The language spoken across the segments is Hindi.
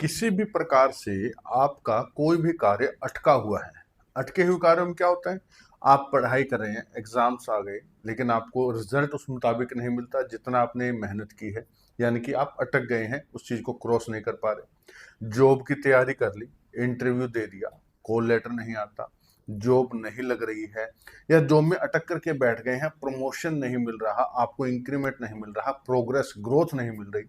किसी भी प्रकार से आपका कोई भी कार्य अटका हुआ है। अटके हुए कार्य में क्या होता है? आप पढ़ाई कर रहे हैं, एग्जाम्स आ गए, लेकिन आपको रिजल्ट उस मुताबिक नहीं मिलता जितना आपने मेहनत की है। यानी कि आप अटक गए हैं, उस चीज को क्रॉस नहीं कर पा रहे। जॉब की तैयारी कर ली, इंटरव्यू दे दिया, कॉल लेटर नहीं आता, जॉब नहीं लग रही है, या जॉब में अटक करके बैठ गए हैं, प्रमोशन नहीं मिल रहा, आपको इंक्रीमेंट नहीं मिल रहा, प्रोग्रेस ग्रोथ नहीं मिल रही,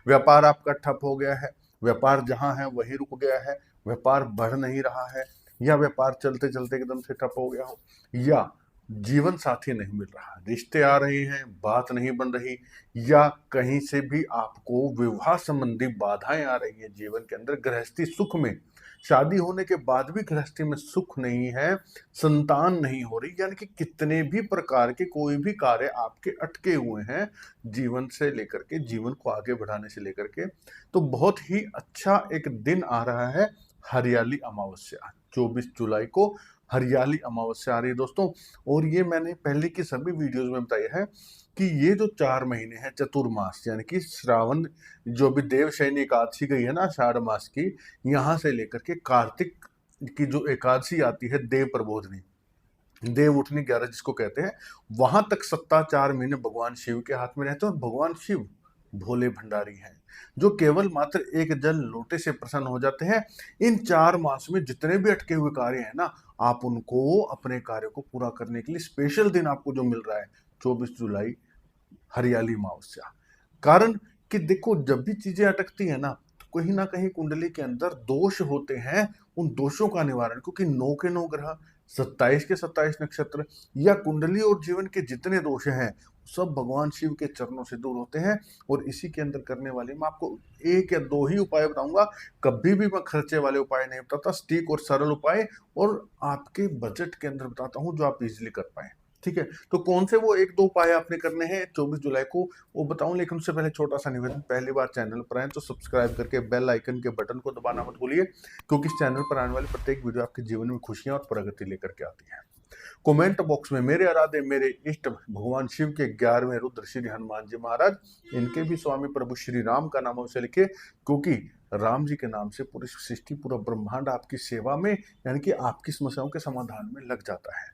व्यापार आपका ठप हो गया है, व्यापार जहां है वही रुक गया है, व्यापार बढ़ नहीं रहा है, या व्यापार चलते चलते एकदम से ठप हो गया हो, या जीवन साथी नहीं मिल रहा, रिश्ते आ रहे हैं, बात नहीं बन रही, या कहीं से भी आपको विवाह संबंधी बाधाएं आ रही हैं जीवन के अंदर, गृहस्थी सुख में, शादी होने के बाद भी गृहस्थी में सुख नहीं है, संतान नहीं हो रही, यानी कि कितने भी प्रकार के कोई भी कार्य आपके अटके हुए हैं जीवन से लेकर के, जीवन को आगे बढ़ाने से लेकर के। तो बहुत ही अच्छा एक दिन आ रहा है, हरियाली अमावस्या 24 जुलाई को हरियाली अमावस्या आ रही है दोस्तों। और ये मैंने पहले की सभी वीडियोस में बताया है कि ये जो 4 महीने हैं चतुर्मास, यानी कि श्रावण, जो भी देवशयनी एकादशी गई है ना आषाढ़ मास की, यहाँ से लेकर के कार्तिक की जो एकादशी आती है, देव प्रबोधनी, देव उठनी 11 जिसको कहते हैं, वहां तक सत्ता 4 महीने भगवान शिव के हाथ में रहते हैं। और भगवान शिव भोले भंडारी हैं, जो केवल मात्र एक जल लोटे से प्रसन्न हो जाते हैं। इन 4 मास में जितने भी अटके हुए कार्य हैं ना, आप उनको, अपने कार्य को पूरा करने के लिए स्पेशल दिन आपको जो मिल रहा है 24 जुलाई, हरियाली अमावस्या। कारण कि देखो, जब भी चीजें अटकती है ना, तो कहीं ना कहीं कुंडली के अंदर दोष होते हैं। उन दोषों का निवारण, क्योंकि 9 के 9 ग्रह, 27 के 27 नक्षत्र, या कुंडली और जीवन के जितने दोष हैं, सब भगवान शिव के चरणों से दूर होते हैं। और इसी के अंदर करने वाले मैं आपको 1 या 2 ही उपाय बताऊंगा। कभी भी मैं खर्चे वाले उपाय नहीं बताता, सटीक और सरल उपाय, और आपके बजट के अंदर बताता हूं जो आप इजिली कर पाए। ठीक है, तो कौन से वो 1-2 उपाय आपने करने हैं 24 जुलाई को, वो बताऊं। लेकिन उससे पहले छोटा सा निवेदन, पहली बार चैनल पर आए तो सब्सक्राइब करके बेल आइकन के बटन को दबाना मत भूलिए, क्योंकि इस चैनल पर आने वाली प्रत्येक वीडियो आपके जीवन में खुशियां और प्रगति लेकर के आती है। कमेंट बॉक्स में मेरे आराध्य, मेरे इष्ट भगवान शिव के 11वें रुद्र श्री हनुमान जी महाराज, इनके भी स्वामी प्रभु श्री राम का नाम अवश्य लिखिए, क्योंकि राम जी के नाम से पूरी सृष्टि, पूरा ब्रह्मांड आपकी सेवा में, यानी कि आपकी समस्याओं के समाधान में लग जाता है।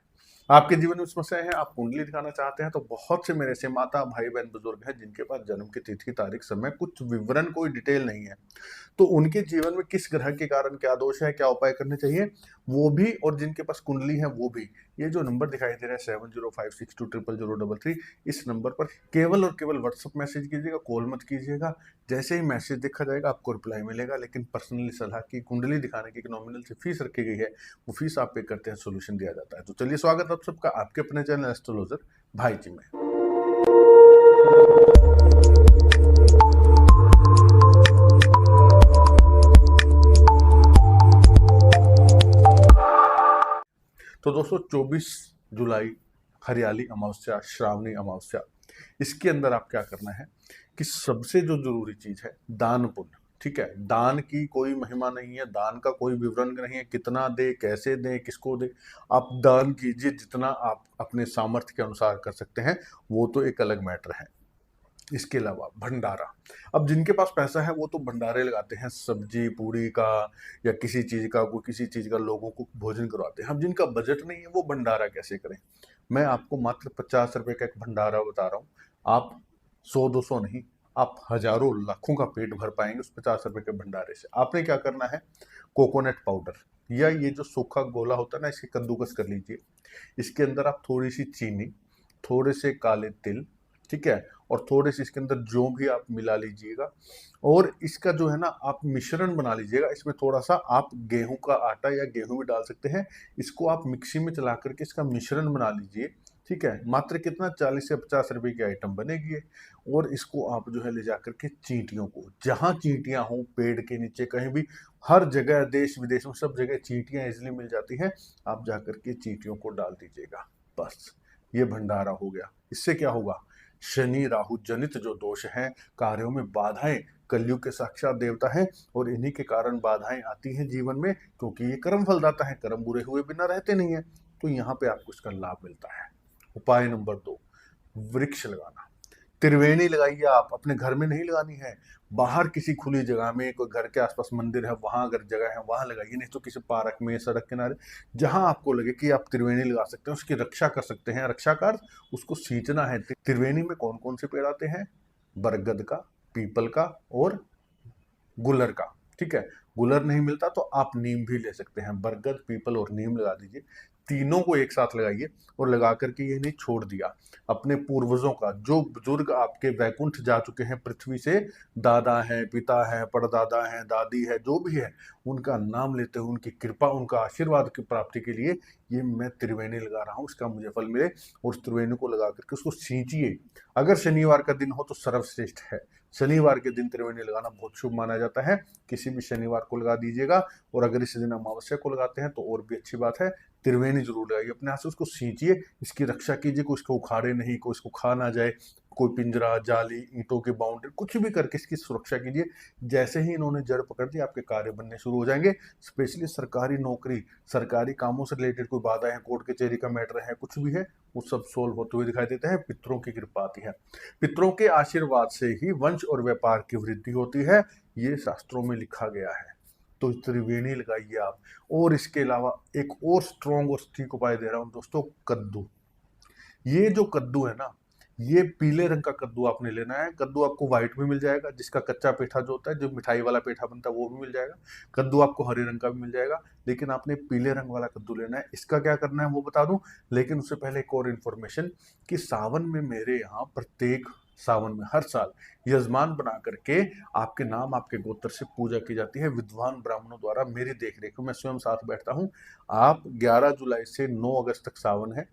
आपके जीवन में समस्याएं हैं, आप कुंडली दिखाना चाहते हैं, तो बहुत से मेरे से माता, भाई, बहन, बुजुर्ग हैं जिनके पास जन्म की तिथि, तारीख, समय, कुछ विवरण, कोई डिटेल नहीं है। तो उनके जीवन में किस ग्रह के कारण क्या दोष है, क्या उपाय करने चाहिए, वो भी, और जिनके पास कुंडली है वो भी, ये जो नंबर दिखाई दे रहा है 7056200033, इस नंबर पर केवल और केवल व्हाट्सएप मैसेज कीजिएगा, कॉल मत कीजिएगा। जैसे ही मैसेज देखा जाएगा आपको रिप्लाई मिलेगा, लेकिन पर्सनली सलाह की, कुंडली दिखाने की एक नॉमिनल से फीस रखी गई है, वो फीस आप पे करते हैं, सोल्यूशन दिया जाता है। तो चलिए, स्वागत आप सबका आपके अपने चैनल एस्ट्रोलॉजर भाई जी में। तो दोस्तों, 24 जुलाई हरियाली अमावस्या, श्रावणी अमावस्या, इसके अंदर आप क्या करना है कि सबसे जो जरूरी चीज है, दान पुण्य। ठीक है, दान की कोई महिमा नहीं है, दान का कोई विवरण नहीं है, कितना दे, कैसे दे, किसको दे, आप दान कीजिए जितना आप अपने सामर्थ्य के अनुसार कर सकते हैं, वो तो एक अलग मैटर है। इसके अलावा भंडारा, अब जिनके पास पैसा है वो तो भंडारे लगाते हैं, सब्जी पूरी का, या किसी चीज का, कोई किसी चीज का लोगों को भोजन करवाते हैं। अब जिनका बजट नहीं है वो भंडारा कैसे करें? मैं आपको मात्र 50 रुपए का एक भंडारा बता रहा हूँ। आप 100-200 नहीं, आप हजारों लाखों का पेट भर पाएंगे उस 50 रुपए के भंडारे से। आपने क्या करना है, कोकोनट पाउडर, या ये जो सूखा गोला होता है ना, इसके कद्दूकस कर लीजिए। इसके अंदर आप थोड़ी सी चीनी, थोड़े से काले तिल, ठीक है, और थोड़े से इसके अंदर जो भी आप मिला लीजिएगा, और इसका जो है ना आप मिश्रण बना लीजिएगा। इसमें थोड़ा सा आप गेहूं का आटा या गेहूं भी डाल सकते हैं। इसको आप मिक्सी में चला करके इसका मिश्रण बना लीजिए। ठीक है, मात्र कितना, 40 से 50 रुपए की आइटम बनेगी। और इसको आप जो है ले जाकर के चींटियों को, जहां चींटियां हो, पेड़ के नीचे, कहीं भी, हर जगह, देश विदेश में सब जगह चींटियां इजिली मिल जाती हैं, आप जाकर के चींटियों को डाल दीजिएगा। बस, ये भंडारा हो गया। इससे क्या होगा, शनि राहु जनित जो दोष हैं, कार्यों में बाधाएं, कलयुग के साक्षात देवता हैं, और इन्हीं के कारण बाधाएं आती हैं जीवन में, क्योंकि ये कर्म फलदाता है, कर्म बुरे हुए बिना रहते नहीं है। तो यहाँ पे आपको इसका लाभ मिलता है। उपाय नंबर 2, वृक्ष लगाना। त्रिवेणी लगाइए, आप अपने घर में नहीं लगानी है, बाहर किसी खुली जगह में, कोई घर के आसपास मंदिर है वहां अगर जगह है वहां लगाइए, नहीं तो किसी पार्क में, सड़क किनारे, जहां आपको लगे कि आप त्रिवेणी लगा सकते हैं, उसकी रक्षा कर सकते हैं। रक्षा कर उसको सींचना है। त्रिवेणी में कौन कौन से पेड़ आते हैं? बरगद का, पीपल का और गुलर का। ठीक है, गुलर नहीं मिलता तो आप नीम भी ले सकते हैं। बरगद, पीपल और नीम लगा दीजिए, तीनों को एक साथ लगाइए और लगा करके ये नहीं छोड़ दिया। अपने पूर्वजों का, जो बुजुर्ग आपके वैकुंठ जा चुके हैं पृथ्वी से, दादा है, पिता है, परदादा है, दादी है, जो भी है, उनका नाम लेते हुए उनकी कृपा, उनका आशीर्वाद की प्राप्ति के लिए ये मैं त्रिवेणी लगा रहा हूँ, इसका मुझे फल मिले। और उस त्रिवेणी को लगा करके उसको सींचिए। अगर शनिवार का दिन हो तो सर्वश्रेष्ठ है। शनिवार के दिन त्रिवेणी लगाना बहुत शुभ माना जाता है। किसी भी शनिवार को लगा दीजिएगा। और अगर इस दिन अमावस्या को लगाते हैं तो और भी अच्छी बात है। त्रिवेणी जरूर लगाइए, अपने हाथ से उसको सींचिए, इसकी रक्षा कीजिए, कोई इसको उखाड़े नहीं, कोई इसको खा ना जाए, कोई पिंजरा, जाली, ईंटों की बाउंड्री, कुछ भी करके इसकी सुरक्षा कीजिए। जैसे ही इन्होंने जड़ पकड़ दी, आपके कार्य बनने शुरू हो जाएंगे। स्पेशली सरकारी नौकरी, सरकारी कामों से रिलेटेड कोई बाधा है, कोर्ट कचहरी का मैटर है, कुछ भी है, वो सब सोल्व होते हुए दिखाई देते हैं। पितरों की कृपा आती है। पितरों के आशीर्वाद से ही वंश और व्यापार की वृद्धि होती है, ये शास्त्रों में लिखा गया है। तो त्रिवेणी लगाइए आप। और इसके अलावा एक और स्ट्रॉन्ग और ठीक उपाय दे रहा हूं दोस्तों, कद्दू। ये जो कद्दू है ना, ये पीले रंग का कद्दू आपने लेना है। कद्दू आपको व्हाइट भी मिल जाएगा, जिसका कच्चा पेठा जो होता है, जो मिठाई वाला पेठा बनता है, वो भी मिल जाएगा। कद्दू आपको हरे रंग का भी मिल जाएगा, लेकिन आपने पीले रंग वाला कद्दू लेना है। इसका क्या करना है वो बता दूं, लेकिन उससे पहले एक और इन्फॉर्मेशन कि सावन में मेरे यहाँ प्रत्येक सावन में हर साल यजमान बना करके आपके नाम, आपके गोत्र से पूजा की जाती है विद्वान ब्राह्मणों द्वारा, मेरी देखरेख में। मैं स्वयं साथ बैठता हूँ। आप 11 जुलाई से 9 अगस्त तक सावन है।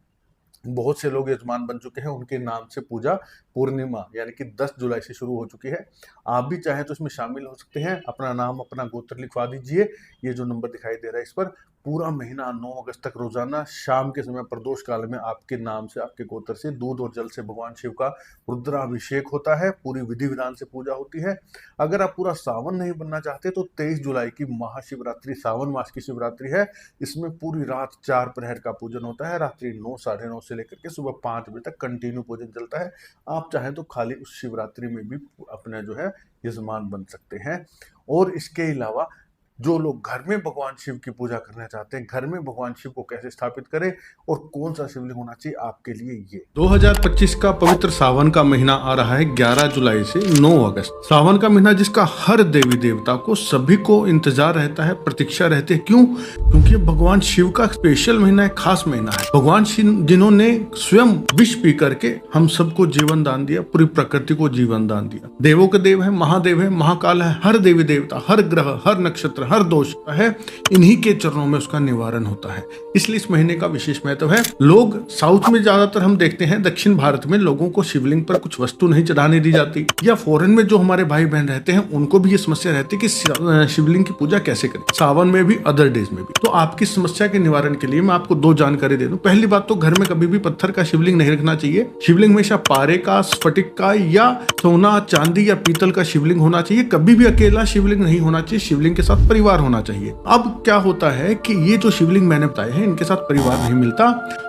बहुत से लोग यजमान बन चुके हैं, उनके नाम से पूजा पूर्णिमा यानी कि 10 जुलाई से शुरू हो चुकी है। आप भी चाहें तो इसमें शामिल हो सकते हैं। अपना नाम, अपना गोत्र लिखवा दीजिए। ये जो नंबर दिखाई दे रहा है इस पर पूरा महीना 9 अगस्त तक रोजाना शाम के समय प्रदोष काल में आपके नाम से, आपके गोत्र से दूध और जल से भगवान शिव का रुद्राभिषेक होता है। पूरी विधि विधान से पूजा होती है। अगर आप पूरा सावन नहीं बनना चाहते तो 23 जुलाई की महाशिवरात्रि, सावन मास की शिवरात्रि है। इसमें पूरी रात 4 प्रहर का पूजन होता है। रात्रि 9, साढ़े 9 से लेकर के सुबह 5 बजे तक कंटिन्यू पूजन चलता है। आप चाहें तो खाली उस शिवरात्रि में भी अपना जो है यजमान बन सकते हैं। और इसके अलावा जो लोग घर में भगवान शिव की पूजा करना चाहते हैं, घर में भगवान शिव को कैसे स्थापित करें और कौन सा शिवलिंग होना चाहिए आपके लिए, ये 2025 का पवित्र सावन का महीना आ रहा है 11 जुलाई से 9 अगस्त। सावन का महीना जिसका हर देवी देवता को, सभी को इंतजार रहता है, प्रतीक्षा रहती है। क्यों? क्योंकि भगवान शिव का स्पेशल महीना है, खास महीना है। भगवान शिव जिन्होंने स्वयं विष पी करके हम सबको जीवन दान दिया, पूरी प्रकृति को जीवन दान दिया। देवों के देव है, महादेव है, महाकाल है। हर देवी देवता, हर ग्रह, हर नक्षत्र, हर दोष है, इन्हीं के चरणों में उसका निवारण होता है। इसलिए इस महीने का विशेष महत्व है। लोग साउथ में ज्यादातर हम देखते हैं, दक्षिण भारत में लोगों को शिवलिंग पर कुछ वस्तु नहीं चढ़ाने दी जाती, या फॉरेन में जो हमारे भाई बहन रहते हैं उनको भी ये समस्या रहती है कि शिवलिंग की पूजा कैसे करें, सावन में भी, अदर डेज में भी। तो आपकी समस्या के निवारण के लिए मैं आपको 2 जानकारी दे दूं। पहली बात तो घर में कभी भी पत्थर का शिवलिंग नहीं रखना चाहिए। शिवलिंग हमेशा पारे का, स्फटिक का या सोना, चांदी या पीतल का शिवलिंग होना चाहिए। कभी भी अकेला शिवलिंग नहीं होना चाहिए, शिवलिंग के साथ परिवार होना चाहिए। अब क्या होता है कि ये जो शिवलिंग मैंने बताए हैं, इनके साथ परिवार नहीं मिलता।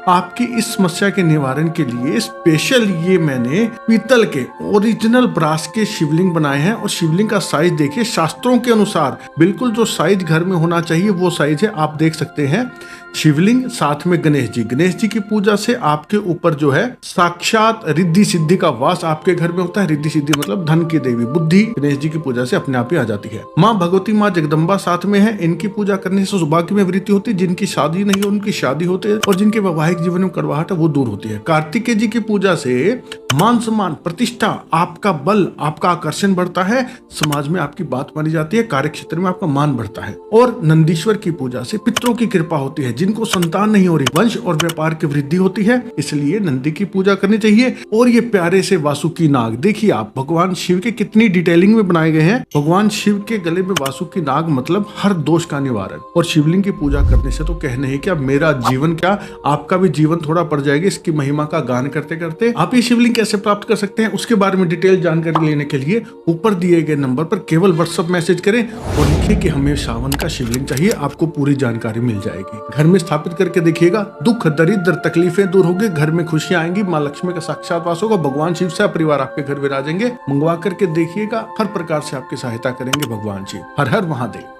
आपकी इस समस्या के निवारण के लिए स्पेशल ये मैंने पीतल के ओरिजिनल ब्रास के शिवलिंग बनाए हैं। और शिवलिंग का साइज देखिए, शास्त्रों के अनुसार बिल्कुल जो साइज घर में होना चाहिए वो साइज है। आप देख सकते हैं शिवलिंग, साथ में गणेश जी। गणेश जी की पूजा से आपके ऊपर जो है साक्षात रिद्धि सिद्धि का वास आपके घर में होता है। रिद्धि सिद्धि मतलब धन की देवी, बुद्धि गणेश जी की पूजा से अपने आप ही आ जाती है। माँ भगवती, माँ जगदम्बा साथ में है। इनकी पूजा करने से सौभाग्य में वृद्धि होती है। जिनकी शादी नहीं है उनकी शादी होती है, और जिनके वैवाहिक जीवन में कड़वाहट है वो दूर होती है। कार्तिकेय जी की पूजा से मान सम्मान, प्रतिष्ठा, आपका बल, आपका आकर्षण बढ़ता है। समाज में आपकी बात मानी जाती है, कार्य क्षेत्र में आपका मान बढ़ता है। और नंदीश्वर की पूजा से पितरों की कृपा होती है। जिनको संतान नहीं हो रही, वंश और व्यापार की वृद्धि होती है, इसलिए नंदी की पूजा करनी चाहिए। और ये प्यारे से वासुकी नाग देखिए आप, भगवान शिव के कितनी डिटेलिंग में बनाए गए हैं। भगवान शिव के गले में वासुकी नाग मतलब हर दोष का निवारण। और शिवलिंग की पूजा करने से तो कहने ही क्या, मेरा जीवन क्या, आपका भी जीवन थोड़ा पड़ जाएगा इसकी महिमा का गान करते करते। आप ये शिवलिंग कैसे प्राप्त कर सकते हैं उसके बारे में डिटेल जानकारी लेने के लिए ऊपर दिए गए नंबर पर केवल व्हाट्सएप मैसेज करें और लिखिए कि हमें सावन का शिवलिंग चाहिए, आपको पूरी जानकारी मिल जाएगी। घर में स्थापित करके देखिएगा, दुख दरिद्र तकलीफें दूर होगी, घर में खुशियां आएंगी, माँ लक्ष्मी का साक्षात वास होगा, भगवान शिव से परिवार आपके घर विराजेंगे। मंगवा करके देखिएगा, हर प्रकार से आपकी सहायता करेंगे भगवान शिव। हर हर महादेव।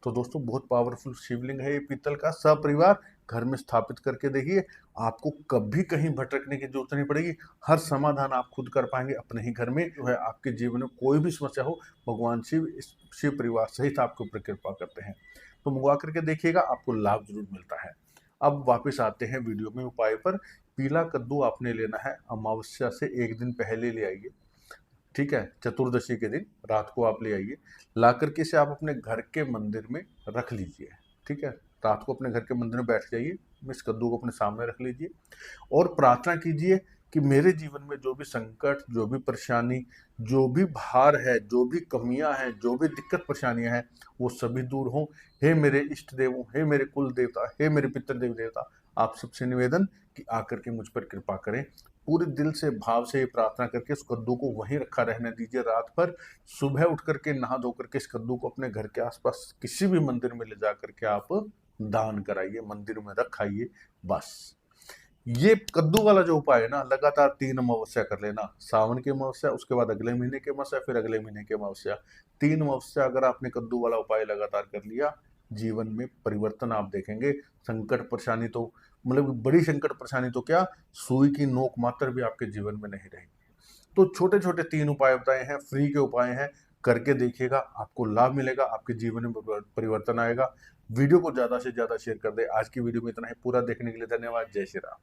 तो दोस्तों बहुत पावरफुल शिवलिंग है ये पीतल का, सपरिवार घर में स्थापित करके देखिए, आपको कभी कहीं भटकने की जरूरत नहीं पड़ेगी। हर समाधान आप खुद कर पाएंगे अपने ही घर में। जो है आपके जीवन में कोई भी समस्या हो, भगवान शिव इस शिव परिवार सहित आपके ऊपर कृपा करते हैं। तो मंगवा करके देखिएगा, आपको लाभ जरूर मिलता है। अब वापस आते हैं वीडियो में उपाय पर। पीला कद्दू आपने लेना है, अमावस्या से एक दिन पहले ले आइए, ठीक है। चतुर्दशी के दिन रात को आप ले आइए, ला करके इसे आप अपने घर के मंदिर में रख लीजिए, ठीक है। रात को अपने घर के मंदिर में बैठ जाइए, इस कद्दू को अपने सामने रख लीजिए और प्रार्थना कीजिए कि मेरे जीवन में जो भी संकट, जो भी परेशानी, जो भी भार है, जो भी कमियां हैं, जो भी दिक्कत परेशानियां हैं, वो सभी दूर हों। हे मेरे इष्ट देवों, हे मेरे कुल देवता, हे मेरे पितृ देव देवता, आप सबसे निवेदन कि आकर के मुझ पर कृपा करें। पूरे दिल से भाव से ये प्रार्थना करके इस कद्दू को वहीं रखा रहने दीजिए रात भर। सुबह उठ करके नहा धो करके इस कद्दू को अपने घर के आसपास किसी भी मंदिर में ले जा करके आप दान कराइए, मंदिर में रखाइए। बस ये कद्दू वाला जो उपाय है ना, लगातार 3 अमावस्या कर लेना। सावन की अमावस्या, उसके बाद अगले महीने की अमावस्या, फिर अगले महीने की अमावस्या। 3 अमावस्या अगर आपने कद्दू वाला उपाय लगातार कर लिया, जीवन में परिवर्तन आप देखेंगे। संकट परेशानी तो मतलब बड़ी संकट परेशानी तो क्या, सुई की नोक मात्र भी आपके जीवन में नहीं रहेगी। तो छोटे छोटे 3 उपाय बताए हैं, फ्री के उपाय हैं, करके देखिएगा, आपको लाभ मिलेगा, आपके जीवन में परिवर्तन आएगा। वीडियो को ज्यादा से ज्यादा शेयर कर दे। आज की वीडियो में इतना ही। पूरा देखने के लिए धन्यवाद। जय श्री राम।